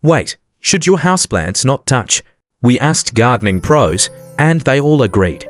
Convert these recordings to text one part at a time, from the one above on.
Wait, should your houseplants not touch? We asked gardening pros, and they all agreed.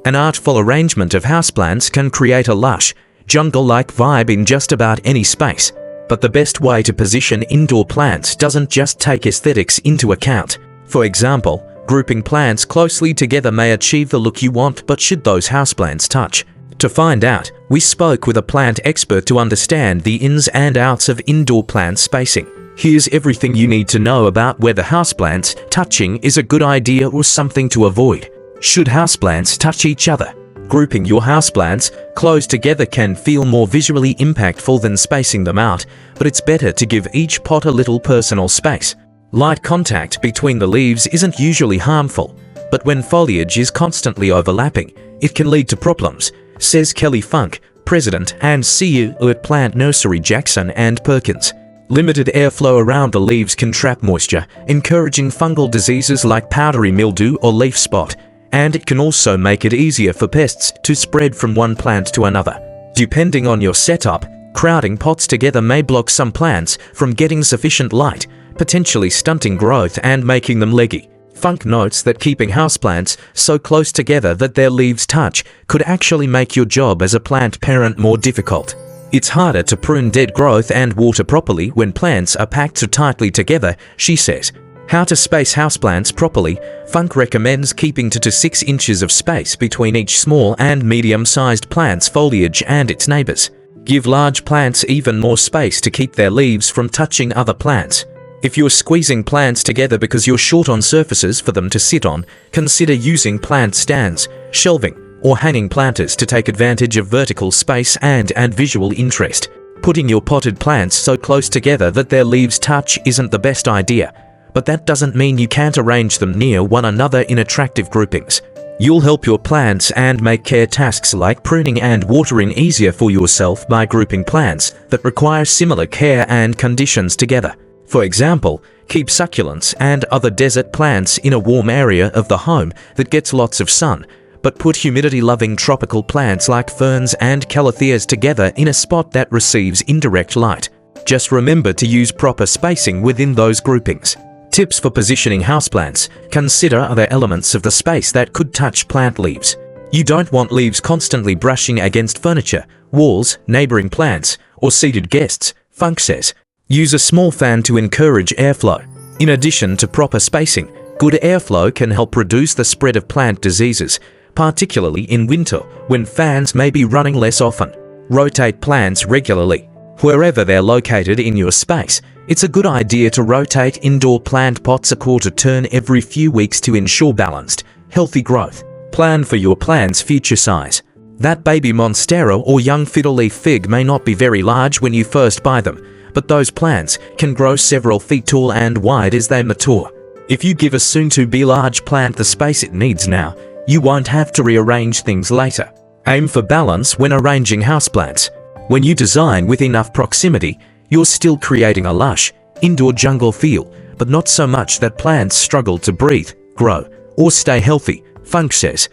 An artful arrangement of houseplants can create a lush, jungle-like vibe in just about any space. But the best way to position indoor plants doesn't just take aesthetics into account. For example, grouping plants closely together may achieve the look you want, but should those houseplants touch? To find out, we spoke with a plant expert to understand the ins and outs of indoor plant spacing. Here's everything you need to know about whether houseplants touching is a good idea or something to avoid. Should houseplants touch each other? Grouping your houseplants close together can feel more visually impactful than spacing them out, but it's better to give each pot a little personal space. Light contact between the leaves isn't usually harmful, but when foliage is constantly overlapping, it can lead to problems, says Kelly Funk, President and CEO at Plant Nursery Jackson and Perkins. Limited airflow around the leaves can trap moisture, encouraging fungal diseases like powdery mildew or leaf spot, and it can also make it easier for pests to spread from one plant to another. Depending on your setup, crowding pots together may block some plants from getting sufficient light, potentially stunting growth and making them leggy. Funk notes that keeping houseplants so close together that their leaves touch could actually make your job as a plant parent more difficult. It's harder to prune dead growth and water properly when plants are packed so tightly together, she says. How to space houseplants properly, Funk recommends keeping 2 to 6 inches of space between each small and medium-sized plant's foliage and its neighbors. Give large plants even more space to keep their leaves from touching other plants. If you're squeezing plants together because you're short on surfaces for them to sit on, consider using plant stands, shelving, or hanging planters to take advantage of vertical space and visual interest. Putting your potted plants so close together that their leaves touch isn't the best idea, but that doesn't mean you can't arrange them near one another in attractive groupings. You'll help your plants and make care tasks like pruning and watering easier for yourself by grouping plants that require similar care and conditions together. For example, keep succulents and other desert plants in a warm area of the home that gets lots of sun, but put humidity-loving tropical plants like ferns and calatheas together in a spot that receives indirect light. Just remember to use proper spacing within those groupings. Tips for positioning houseplants: consider other elements of the space that could touch plant leaves. You don't want leaves constantly brushing against furniture, walls, neighboring plants, or seated guests, Funk says. Use a small fan to encourage airflow. In addition to proper spacing, good airflow can help reduce the spread of plant diseases, particularly in winter when fans may be running less often. Rotate plants regularly. Wherever they're located in your space, it's a good idea to rotate indoor plant pots a quarter turn every few weeks to ensure balanced, healthy growth. Plan for your plant's future size. That baby monstera or young fiddle-leaf fig may not be very large when you first buy them, but those plants can grow several feet tall and wide as they mature. If you give a soon-to-be large plant the space it needs now, you won't have to rearrange things later. Aim for balance when arranging houseplants. When you design with enough proximity, you're still creating a lush, indoor jungle feel, but not so much that plants struggle to breathe, grow, or stay healthy, Funk says.